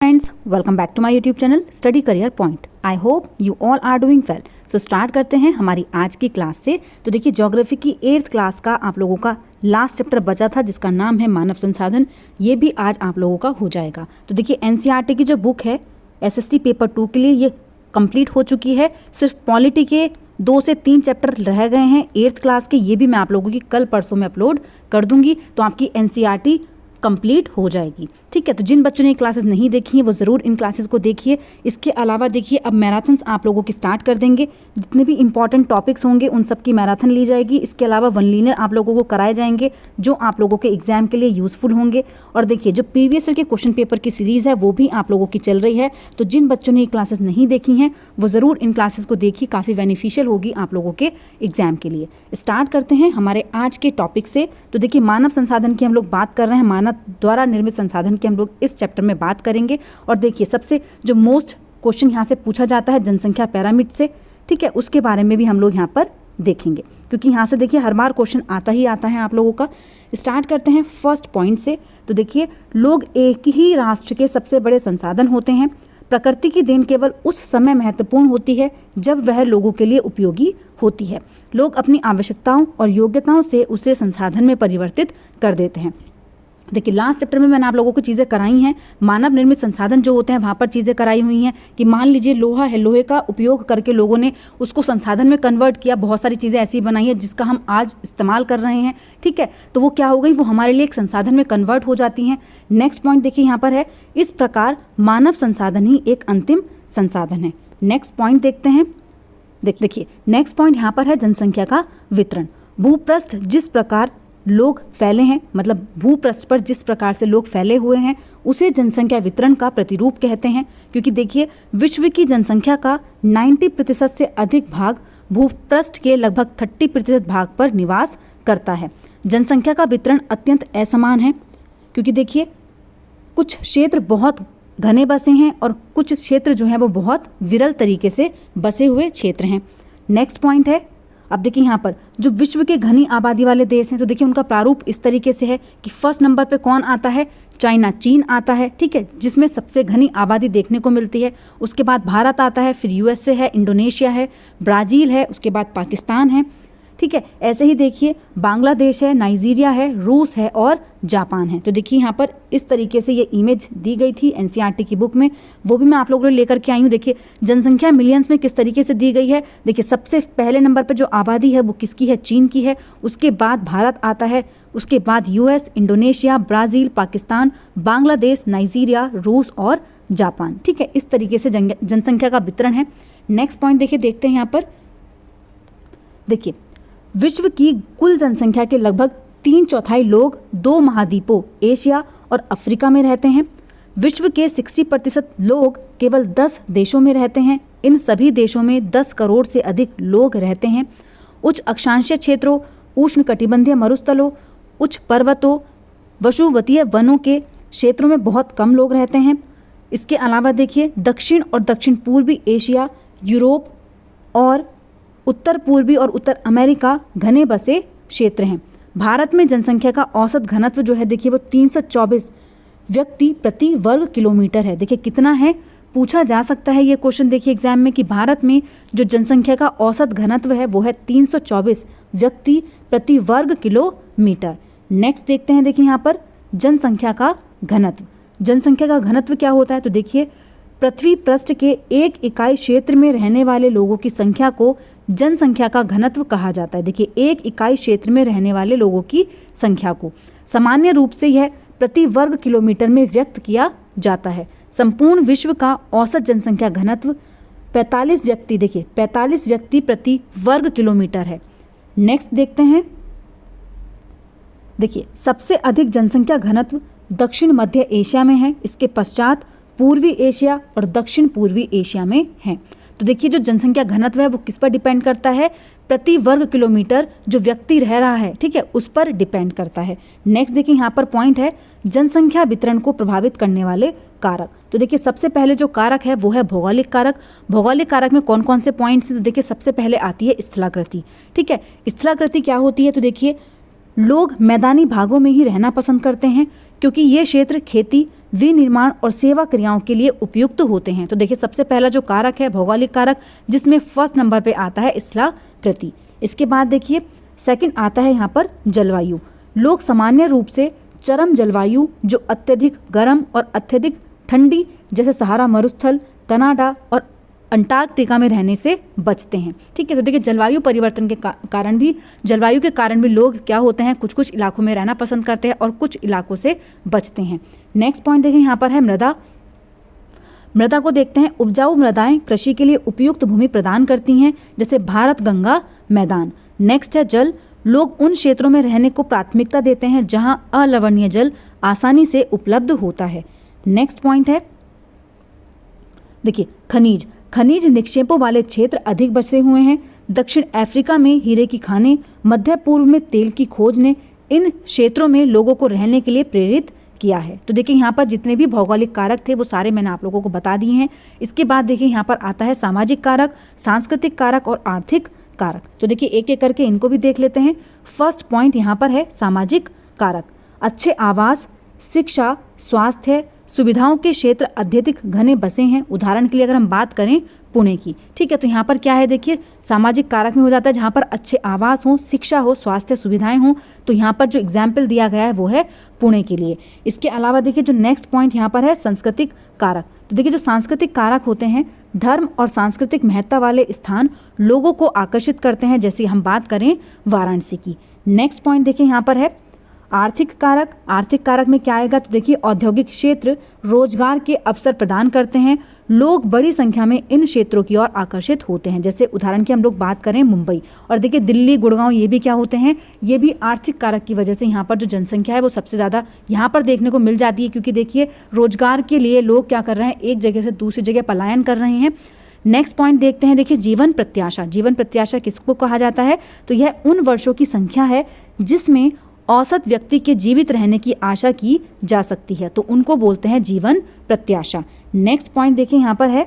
Friends, welcome back to my YouTube channel study career point. I hope you all are doing well. So start करते हैं हमारी आज की class से। तो देखिए, ज्योग्राफी की 8th क्लास का आप लोगों का लास्ट चैप्टर बचा था जिसका नाम है मानव संसाधन। ये भी आज आप लोगों का हो जाएगा। तो देखिए, एनसीईआरटी की जो बुक है एसएसटी पेपर 2 के लिए ये कंप्लीट हो चुकी है। सिर्फ पॉलिटी के 2 से 3 चैप्टर रह गए हैं 8th क्लास के। ये भी मैं आप लोगों की कल परसों में अपलोड कर दूंगी, तो आपकी एनसीईआरटी कंप्लीट हो जाएगी। ठीक है, तो जिन बच्चों ने क्लासेस नहीं देखी हैं वो ज़रूर इन क्लासेस को देखिए। इसके अलावा देखिए, अब मैराथन्स आप लोगों की स्टार्ट कर देंगे। जितने भी इंपॉर्टेंट टॉपिक्स होंगे उन सब की मैराथन ली जाएगी। इसके अलावा वन लीनर आप लोगों को कराए जाएंगे जो आप लोगों के एग्जाम के लिए यूज़फुल होंगे। और देखिए, जो प्रीवियस ईयर के क्वेश्चन पेपर की सीरीज़ है वो भी आप लोगों की चल रही है। तो जिन बच्चों ने ये क्लासेस नहीं देखी हैं वो ज़रूर इन क्लासेस को देखिए, काफ़ी बेनिफिशियल होगी आप लोगों के एग्जाम के लिए। स्टार्ट करते हैं हमारे आज के टॉपिक से। तो देखिए, मानव संसाधन की हम लोग बात कर रहे हैं। मानव द्वारा निर्मित संसाधन की हम लोग इस चैप्टर में बात करेंगे। और देखिए, सबसे जो मोस्ट क्वेश्चन यहाँ से पूछा जाता है जनसंख्या पिरामिड से, ठीक है, उसके बारे में भी हम लोग यहाँ पर देखेंगे, क्योंकि यहाँ से देखिए हर बार क्वेश्चन आता ही आता है आप लोगों का। स्टार्ट करते हैं फर्स्ट पॉइंट से। तो देखिए, लोग एक ही राष्ट्र के सबसे बड़े संसाधन होते हैं। प्रकृति की देन केवल उस समय महत्वपूर्ण होती है जब वह लोगों के लिए उपयोगी होती है। लोग अपनी आवश्यकताओं और योग्यताओं से उसे संसाधन में परिवर्तित कर देते हैं। देखिए, लास्ट चैप्टर में मैंने आप लोगों को चीज़ें कराई हैं। मानव निर्मित संसाधन जो होते हैं वहाँ पर चीज़ें कराई हुई हैं कि मान लीजिए लोहा है, लोहे का उपयोग करके लोगों ने उसको संसाधन में कन्वर्ट किया। बहुत सारी चीज़ें ऐसी बनाई हैं जिसका हम आज इस्तेमाल कर रहे हैं। ठीक है, तो वो क्या हो गई, वो हमारे लिए एक संसाधन में कन्वर्ट हो जाती हैं। नेक्स्ट पॉइंट देखिए यहाँ पर है, इस प्रकार मानव संसाधन ही एक अंतिम संसाधन है। नेक्स्ट पॉइंट देखते हैं। देखिए, नेक्स्ट पॉइंट यहाँ पर है जनसंख्या का वितरण। भूपृष्ठ जिस प्रकार लोग फैले हैं, मतलब भूपृष्ठ पर जिस प्रकार से लोग फैले हुए हैं उसे जनसंख्या वितरण का प्रतिरूप कहते हैं। क्योंकि देखिए, विश्व की जनसंख्या का 90% से अधिक भाग भूपृष्ठ के लगभग 30% भाग पर निवास करता है। जनसंख्या का वितरण अत्यंत असमान है, क्योंकि देखिए कुछ क्षेत्र बहुत घने बसे हैं और कुछ क्षेत्र जो हैं वो बहुत विरल तरीके से बसे हुए क्षेत्र हैं। नेक्स्ट पॉइंट है, अब देखिए यहाँ पर जो विश्व के घनी आबादी वाले देश हैं, तो देखिए उनका प्रारूप इस तरीके से है कि फर्स्ट नंबर पे कौन आता है, चाइना, चीन आता है, ठीक है, जिसमें सबसे घनी आबादी देखने को मिलती है। उसके बाद भारत आता है, फिर यूएसए है, इंडोनेशिया है, ब्राज़ील है, उसके बाद पाकिस्तान है। ठीक है, ऐसे ही देखिए बांग्लादेश है, नाइजीरिया है, रूस है और जापान है। तो देखिए यहाँ पर इस तरीके से ये इमेज दी गई थी एनसीईआरटी की बुक में, वो भी मैं आप लोगों को लेकर के आई हूँ। देखिए जनसंख्या मिलियंस में किस तरीके से दी गई है। देखिए, सबसे पहले नंबर पर जो आबादी है वो किसकी है, चीन की है। उसके बाद भारत आता है, उसके बाद US, Indonesia, Brazil, Pakistan, Bangladesh, Nigeria, रूस और जापान। ठीक है, इस तरीके से जनसंख्या का वितरण है। नेक्स्ट पॉइंट देखिए, देखते हैं यहाँ पर। देखिए, विश्व की कुल जनसंख्या के लगभग 3/4 लोग 2 महाद्वीपों एशिया और अफ्रीका में रहते हैं। विश्व के 60% लोग केवल 10 देशों में रहते हैं। इन सभी देशों में 10 करोड़ से अधिक लोग रहते हैं। उच्च अक्षांशीय क्षेत्रों, उष्णकटिबंधीय मरुस्थलों, उच्च पर्वतों, वसुवतीय वनों के क्षेत्रों में बहुत कम लोग रहते हैं। इसके अलावा देखिए, दक्षिण और दक्षिण पूर्वी एशिया, यूरोप और उत्तर पूर्वी और उत्तर अमेरिका घने बसे क्षेत्र हैं। भारत में जनसंख्या का औसत घनत्व जो है देखिए वो 324 व्यक्ति प्रति वर्ग किलोमीटर है। देखिए कितना है, पूछा जा सकता है ये क्वेश्चन देखिए एग्जाम में कि भारत में जो जनसंख्या का औसत घनत्व है वो है 324 व्यक्ति प्रति वर्ग किलोमीटर। नेक्स्ट देखते हैं, देखिए यहाँ पर जनसंख्या का घनत्व। जनसंख्या का घनत्व क्या होता है, तो देखिए पृथ्वी पृष्ठ के एक इकाई क्षेत्र में रहने वाले लोगों की संख्या को जनसंख्या का घनत्व कहा जाता है। देखिए, एक इकाई क्षेत्र में रहने वाले लोगों की संख्या को सामान्य रूप से यह प्रति वर्ग किलोमीटर में व्यक्त किया जाता है। संपूर्ण विश्व का औसत जनसंख्या घनत्व 45 व्यक्ति, देखिए 45 व्यक्ति प्रति वर्ग किलोमीटर है। नेक्स्ट देखते हैं, देखिए सबसे अधिक जनसंख्या घनत्व दक्षिण मध्य एशिया में है। इसके पश्चात पूर्वी एशिया और दक्षिण पूर्वी एशिया में है। तो देखिए, जो जनसंख्या घनत्व है वो किस पर डिपेंड करता है, प्रति वर्ग किलोमीटर जो व्यक्ति रह रहा है, ठीक है, उस पर डिपेंड करता है। नेक्स्ट देखिए यहाँ पर पॉइंट है, जनसंख्या वितरण को प्रभावित करने वाले कारक। तो देखिए सबसे पहले जो कारक है वो है भौगोलिक कारक। भौगोलिक कारक में कौन कौन से पॉइंट्स हैं, तो देखिए सबसे पहले आती है स्थलाकृति। ठीक है, स्थलाकृति क्या होती है, तो देखिए लोग मैदानी भागों में ही रहना पसंद करते हैं। क्योंकि ये क्षेत्र खेती, विनिर्माण और सेवा क्रियाओं के लिए उपयुक्त होते हैं। तो देखिए सबसे पहला जो कारक है भौगोलिक कारक, जिसमें फर्स्ट नंबर पे आता है स्थलाकृति। इसके बाद देखिए सेकंड आता है यहाँ पर जलवायु। लोग सामान्य रूप से चरम जलवायु जो अत्यधिक गर्म और अत्यधिक ठंडी जैसे सहारा मरुस्थल, कनाडा और अंटार्कटिका में रहने से बचते हैं। ठीक है, तो देखिए जलवायु परिवर्तन के कारण भी, जलवायु के कारण भी लोग क्या होते हैं, कुछ कुछ इलाकों में रहना पसंद करते हैं और कुछ इलाकों से बचते हैं। नेक्स्ट पॉइंट देखें यहाँ पर है मृदा। मृदा को देखते हैं। उपजाऊ मृदाएं कृषि के लिए उपयुक्त भूमि प्रदान करती हैं, जैसे भारत गंगा मैदान। नेक्स्ट है जल। लोग उन क्षेत्रों में रहने को प्राथमिकता देते हैं जहां अलवणीय जल आसानी से उपलब्ध होता है। नेक्स्ट पॉइंट है देखिए खनिज। खनिज निक्षेपों वाले क्षेत्र अधिक बसे हुए हैं। दक्षिण अफ्रीका में हीरे की खानें, मध्य पूर्व में तेल की खोज ने इन क्षेत्रों में लोगों को रहने के लिए प्रेरित किया है। तो देखिए यहाँ पर जितने भी भौगोलिक कारक थे वो सारे मैंने आप लोगों को बता दिए हैं। इसके बाद देखिए यहाँ पर आता है सामाजिक कारक, सांस्कृतिक कारक और आर्थिक कारक। तो देखिए एक एक करके इनको भी देख लेते हैं। फर्स्ट पॉइंट यहाँ पर है सामाजिक कारक। अच्छे आवास, शिक्षा, स्वास्थ्य सुविधाओं के क्षेत्र अत्यधिक घने बसे हैं। उदाहरण के लिए अगर हम बात करें पुणे की, ठीक है, तो यहाँ पर क्या है देखिए सामाजिक कारक में हो जाता है जहाँ पर अच्छे आवास हो, शिक्षा हो, स्वास्थ्य सुविधाएं हो। तो यहाँ पर जो एग्जाम्पल दिया गया है वो है पुणे के लिए। इसके अलावा देखिए जो नेक्स्ट पॉइंट यहाँ पर है सांस्कृतिक कारक। तो देखिए जो सांस्कृतिक कारक होते हैं, धर्म और सांस्कृतिक महत्ता वाले स्थान लोगों को आकर्षित करते हैं, जैसे हम बात करें वाराणसी की। नेक्स्ट पॉइंट देखिए यहाँ पर है आर्थिक कारक। आर्थिक कारक में क्या आएगा, तो देखिए औद्योगिक क्षेत्र रोजगार के अवसर प्रदान करते हैं। लोग बड़ी संख्या में इन क्षेत्रों की ओर आकर्षित होते हैं, जैसे उदाहरण की हम लोग बात करें मुंबई। और देखिए दिल्ली, गुड़गांव, ये भी क्या होते हैं, ये भी आर्थिक कारक की वजह से यहाँ पर जो जनसंख्या है वो सबसे ज़्यादा यहाँ पर देखने को मिल जाती है, क्योंकि देखिए रोजगार के लिए लोग क्या कर रहे हैं, एक जगह से दूसरी जगह पलायन कर रहे हैं। नेक्स्ट पॉइंट देखते हैं, देखिए जीवन प्रत्याशा। जीवन प्रत्याशा किसको कहा जाता है, तो यह उन वर्षों की संख्या है जिसमें औसत व्यक्ति के जीवित रहने की आशा की जा सकती है, तो उनको बोलते हैं जीवन प्रत्याशा। नेक्स्ट पॉइंट देखिए यहाँ पर है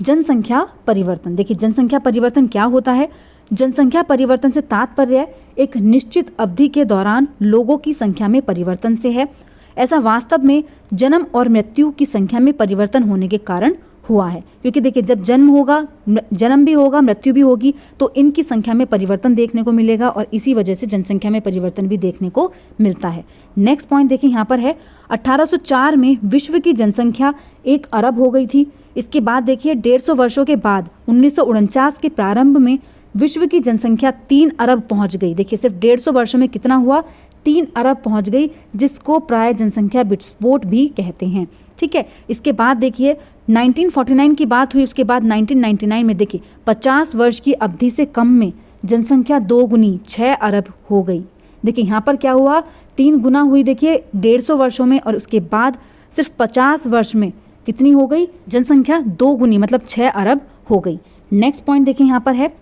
जनसंख्या परिवर्तन। देखिए जनसंख्या परिवर्तन क्या होता है, जनसंख्या परिवर्तन से तात्पर्य एक निश्चित अवधि के दौरान लोगों की संख्या में परिवर्तन से है। ऐसा वास्तव में जन्म और मृत्यु की संख्या में परिवर्तन होने के कारण हुआ है, क्योंकि देखिए जब जन्म भी होगा, मृत्यु भी होगी, तो इनकी संख्या में परिवर्तन देखने को मिलेगा और इसी वजह से जनसंख्या में परिवर्तन भी देखने को मिलता है। नेक्स्ट पॉइंट देखिए यहाँ पर है 1804 में विश्व की जनसंख्या 1 अरब हो गई थी। इसके बाद देखिए 150 वर्षों के बाद 1949 के प्रारंभ में विश्व की जनसंख्या 3 अरब पहुँच गई। देखिए सिर्फ 150 वर्षों में कितना हुआ, 3 अरब पहुँच गई, जिसको प्राय जनसंख्या विस्फोट भी कहते हैं। ठीक है, इसके बाद देखिए 1949 की बात हुई, उसके बाद 1999 में देखिए 50 वर्ष की अवधि से कम में जनसंख्या 2 गुनी 6 अरब हो गई। देखिए यहाँ पर क्या हुआ, 3 गुना हुई देखिए 150 वर्षों में, और उसके बाद सिर्फ 50 वर्ष में कितनी हो गई जनसंख्या, 2 गुनी मतलब 6 अरब हो गई। नेक्स्ट पॉइंट देखिए यहाँ पर है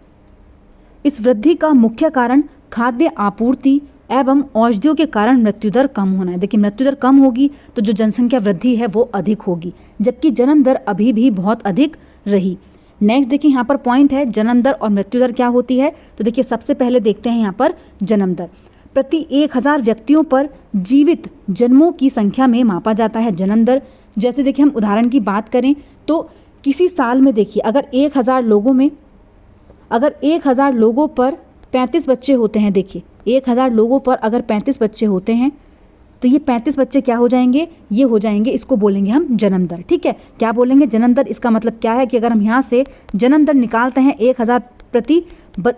इस वृद्धि का मुख्य कारण खाद्य आपूर्ति एवं औषधियों के कारण मृत्यु दर कम होना है। देखिए मृत्यु दर कम होगी तो जो जनसंख्या वृद्धि है वो अधिक होगी, जबकि जन्म दर अभी भी बहुत अधिक रही। नेक्स्ट देखिए यहाँ पर पॉइंट है जन्म दर और मृत्यु दर क्या होती है। तो देखिए सबसे पहले देखते हैं यहाँ पर जन्म दर। प्रति 1000 व्यक्तियों पर जीवित जन्मों की संख्या में मापा जाता है जन्म दर। जैसे देखिए हम उदाहरण की बात करें तो किसी साल में देखिए अगर 1000 लोगों पर 35 बच्चे होते हैं, देखिए 1000 लोगों पर अगर 35 बच्चे होते हैं तो ये 35 बच्चे क्या हो जाएंगे, ये हो जाएंगे, इसको बोलेंगे हम जन्म दर। ठीक है, क्या बोलेंगे जन्म दर। इसका मतलब क्या है कि अगर हम यहाँ से जन्म दर निकालते हैं 1000 प्रति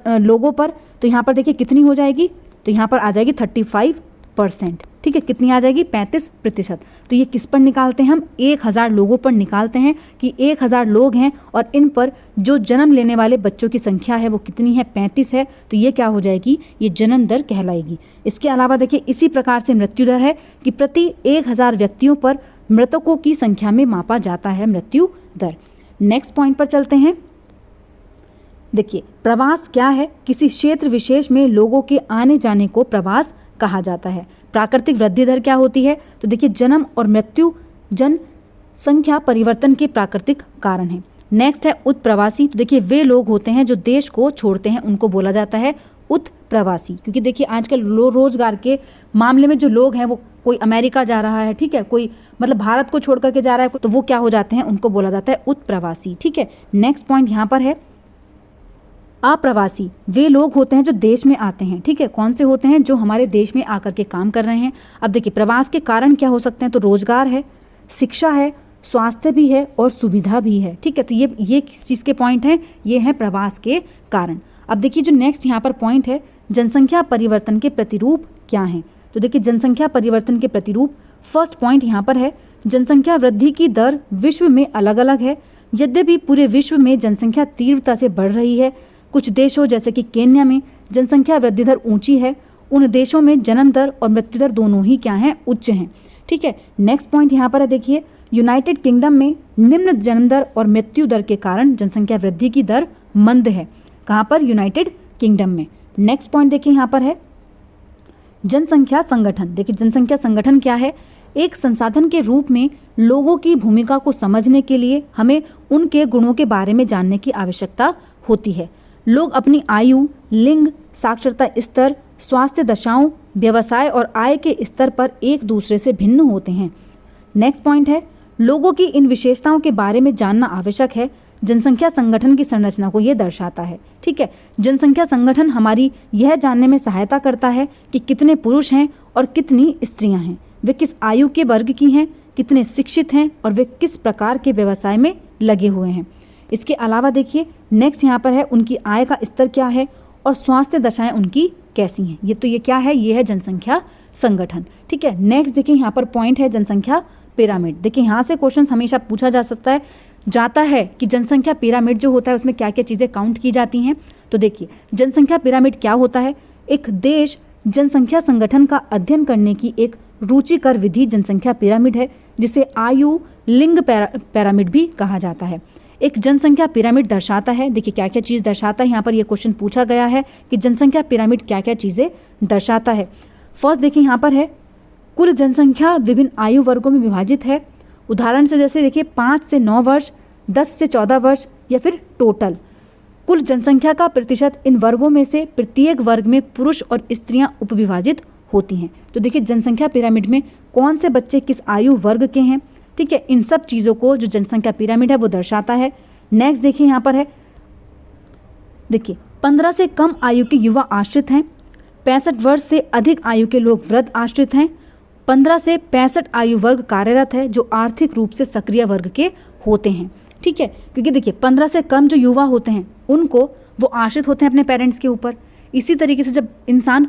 लोगों पर, तो यहाँ पर देखिए कितनी हो जाएगी, तो यहाँ पर आ जाएगी 35%। ठीक है, कितनी आ जाएगी 35%। तो ये किस पर निकालते हैं हम, 1000 लोगों पर निकालते हैं कि 1000 लोग हैं और इन पर जो जन्म लेने वाले बच्चों की संख्या है वो कितनी है, 35 है, तो ये क्या हो जाएगी, ये जन्म दर कहलाएगी। इसके अलावा देखिए इसी प्रकार से मृत्यु दर है कि प्रति 1000 व्यक्तियों पर मृतकों की संख्या में मापा जाता है मृत्यु दर। नेक्स्ट पॉइंट पर चलते हैं। देखिए प्रवास क्या है, किसी क्षेत्र विशेष में लोगों के आने जाने को प्रवास कहा जाता है। प्राकृतिक वृद्धि दर क्या होती है, तो देखिए जन्म और मृत्यु जनसंख्या परिवर्तन के प्राकृतिक कारण है। नेक्स्ट है उत्प्रवासी। तो देखिए वे लोग होते हैं जो देश को छोड़ते हैं, उनको बोला जाता है उत्प्रवासी, क्योंकि देखिए आजकल रोजगार के मामले में जो लोग हैं वो कोई अमेरिका जा रहा है, ठीक है, कोई मतलब भारत को छोड़ करके जा रहा है, तो वो क्या हो जाते हैं, उनको बोला जाता है उत्प्रवासी। ठीक है, नेक्स्ट पॉइंट यहाँ पर है अप्रवासी। वे लोग होते हैं जो देश में आते हैं, ठीक है, कौन से होते हैं, जो हमारे देश में आकर के काम कर रहे हैं। अब देखिए प्रवास के कारण क्या हो सकते हैं, तो रोजगार है, शिक्षा है, स्वास्थ्य भी है और सुविधा भी है। ठीक है, तो ये किस चीज़ के पॉइंट हैं, ये हैं प्रवास के कारण। अब देखिए जो नेक्स्ट यहाँ पर पॉइंट है, जनसंख्या परिवर्तन के प्रतिरूप क्या हैं। तो देखिए जनसंख्या परिवर्तन के प्रतिरूप, फर्स्ट पॉइंट यहाँ पर है, जनसंख्या वृद्धि की दर विश्व में अलग अलग है। यद्यपि पूरे विश्व में जनसंख्या तीव्रता से बढ़ रही है, कुछ देशों जैसे कि केन्या में जनसंख्या वृद्धि दर ऊंची है। उन देशों में जन्म दर और मृत्यु दर दोनों ही क्या हैं, उच्च हैं। ठीक है, नेक्स्ट पॉइंट यहाँ पर है, देखिए यूनाइटेड किंगडम में निम्न जन्म दर और मृत्यु दर के कारण जनसंख्या वृद्धि की दर मंद है। कहाँ पर, यूनाइटेड किंगडम में। नेक्स्ट पॉइंट देखिए यहाँ पर है जनसंख्या संगठन। देखिए जनसंख्या संगठन क्या है, एक संसाधन के रूप में लोगों की भूमिका को समझने के लिए हमें उनके गुणों के बारे में जानने की आवश्यकता होती है। लोग अपनी आयु, लिंग, साक्षरता स्तर, स्वास्थ्य दशाओं, व्यवसाय और आय के स्तर पर एक दूसरे से भिन्न होते हैं। नेक्स्ट पॉइंट है, लोगों की इन विशेषताओं के बारे में जानना आवश्यक है। जनसंख्या संगठन की संरचना को यह दर्शाता है। ठीक है, जनसंख्या संगठन हमारी यह जानने में सहायता करता है कि कितने पुरुष हैं और कितनी स्त्रियां हैं, वे किस आयु के वर्ग की हैं, कितने शिक्षित हैं और वे किस प्रकार के व्यवसाय में लगे हुए हैं। इसके अलावा देखिए नेक्स्ट यहाँ पर है, उनकी आय का स्तर क्या है और स्वास्थ्य दशाएं उनकी कैसी हैं। ये क्या है, ये है जनसंख्या संगठन। ठीक है, नेक्स्ट देखिए यहाँ पर पॉइंट है जनसंख्या पिरामिड। देखिए यहाँ से क्वेश्चन हमेशा पूछा जाता है कि जनसंख्या पिरामिड जो होता है उसमें क्या क्या चीज़ें काउंट की जाती हैं। तो देखिए जनसंख्या पिरामिड क्या होता है, एक देश जनसंख्या संगठन का अध्ययन करने की एक रुचिकर विधि जनसंख्या पिरामिड है, जिसे आयु लिंग पिरामिड भी कहा जाता है। एक जनसंख्या पिरामिड दर्शाता है, देखिए क्या क्या चीज़ दर्शाता है, यहाँ पर यह क्वेश्चन पूछा गया है कि जनसंख्या पिरामिड क्या क्या चीज़ें दर्शाता है। फर्स्ट देखिए यहाँ पर है, कुल जनसंख्या विभिन्न आयु वर्गों में विभाजित है। उदाहरण से जैसे देखिए 5 से 9 वर्ष, 10 से 14 वर्ष या फिर टोटल। कुल जनसंख्या का प्रतिशत इन वर्गों में से प्रत्येक वर्ग में पुरुष और स्त्रियां उपविभाजित होती हैं। तो देखिए जनसंख्या पिरामिड में कौन से बच्चे किस आयु वर्ग के हैं, ठीक है, इन सब चीज़ों को जो जनसंख्या पिरामिड है वो दर्शाता है। नेक्स्ट देखिए यहाँ पर है, देखिए 15 से कम आयु के युवा आश्रित हैं, 65 वर्ष से अधिक आयु के लोग वृद्ध आश्रित हैं, 15 से 65 आयु वर्ग कार्यरत है जो आर्थिक रूप से सक्रिय वर्ग के होते हैं। ठीक है, क्योंकि देखिए 15 से कम जो युवा होते हैं उनको वो आश्रित होते हैं अपने पेरेंट्स के ऊपर। इसी तरीके से जब इंसान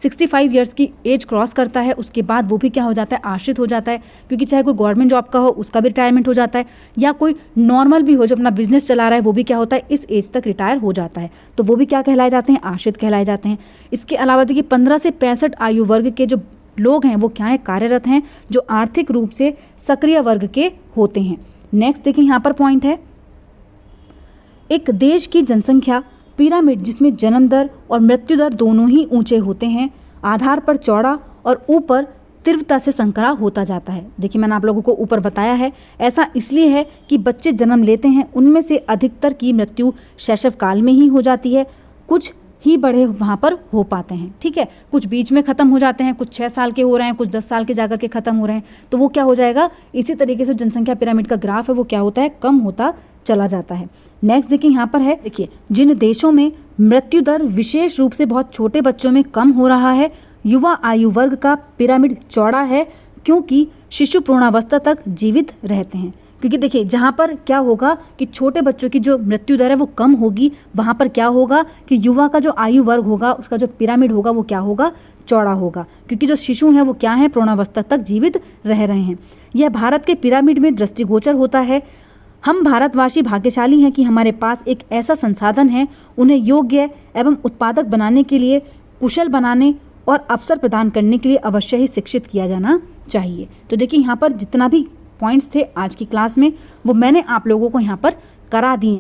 65 ईयर्स की एज क्रॉस करता है उसके बाद वो भी क्या हो जाता है, आश्रित हो जाता है, क्योंकि चाहे कोई गवर्नमेंट जॉब का हो उसका भी रिटायरमेंट हो जाता है, या कोई नॉर्मल भी हो जो अपना बिजनेस चला रहा है वो भी क्या होता है, इस एज तक रिटायर हो जाता है, तो वो भी क्या कहलाए जाते हैं, आश्रित कहलाए जाते हैं। इसके अलावा देखिए 15 से 65 आयु वर्ग के जो लोग हैं वो क्या है, कार्यरत हैं, जो आर्थिक रूप से सक्रिय वर्ग के होते हैं। नेक्स्ट देखिए यहाँ पर पॉइंट है, एक देश की जनसंख्या पिरामिड जिसमें जन्म दर और मृत्यु दर दोनों ही ऊंचे होते हैं, आधार पर चौड़ा और ऊपर तीव्रता से संकरा होता जाता है। देखिए मैंने आप लोगों को ऊपर बताया है, ऐसा इसलिए है कि बच्चे जन्म लेते हैं उनमें से अधिकतर की मृत्यु शैशव काल में ही हो जाती है, कुछ ही बड़े वहाँ पर हो पाते हैं। ठीक है, कुछ बीच में ख़त्म हो जाते हैं, कुछ 6 साल के हो रहे हैं, कुछ 10 साल के जाकर के ख़त्म हो रहे हैं, तो वो क्या हो जाएगा, इसी तरीके से जनसंख्या पिरामिड का ग्राफ है वो क्या होता है, कम होता चला जाता है। नेक्स्ट देखिए यहाँ पर है, देखिए जिन देशों में मृत्यु दर विशेष रूप से बहुत छोटे बच्चों में कम हो रहा है, युवा आयु वर्ग का पिरामिड चौड़ा है क्योंकि शिशु पूर्णावस्था तक जीवित रहते हैं। क्योंकि देखिए जहाँ पर क्या होगा कि छोटे बच्चों की जो मृत्यु दर है वो कम होगी, वहाँ पर क्या होगा कि युवा का जो आयु वर्ग होगा उसका जो पिरामिड होगा वो क्या होगा, चौड़ा होगा, क्योंकि जो शिशु हैं वो क्या है, पूर्णावस्था तक जीवित रह रहे हैं। यह भारत के पिरामिड में दृष्टिगोचर होता है। हम भारतवासी भाग्यशाली हैं कि हमारे पास एक ऐसा संसाधन है, उन्हें योग्य एवं उत्पादक बनाने के लिए, कुशल बनाने और अवसर प्रदान करने के लिए अवश्य ही शिक्षित किया जाना चाहिए। तो देखिए यहाँ पर जितना भी पॉइंट्स थे आज की क्लास में वो मैंने आप लोगों को यहाँ पर करा दिए।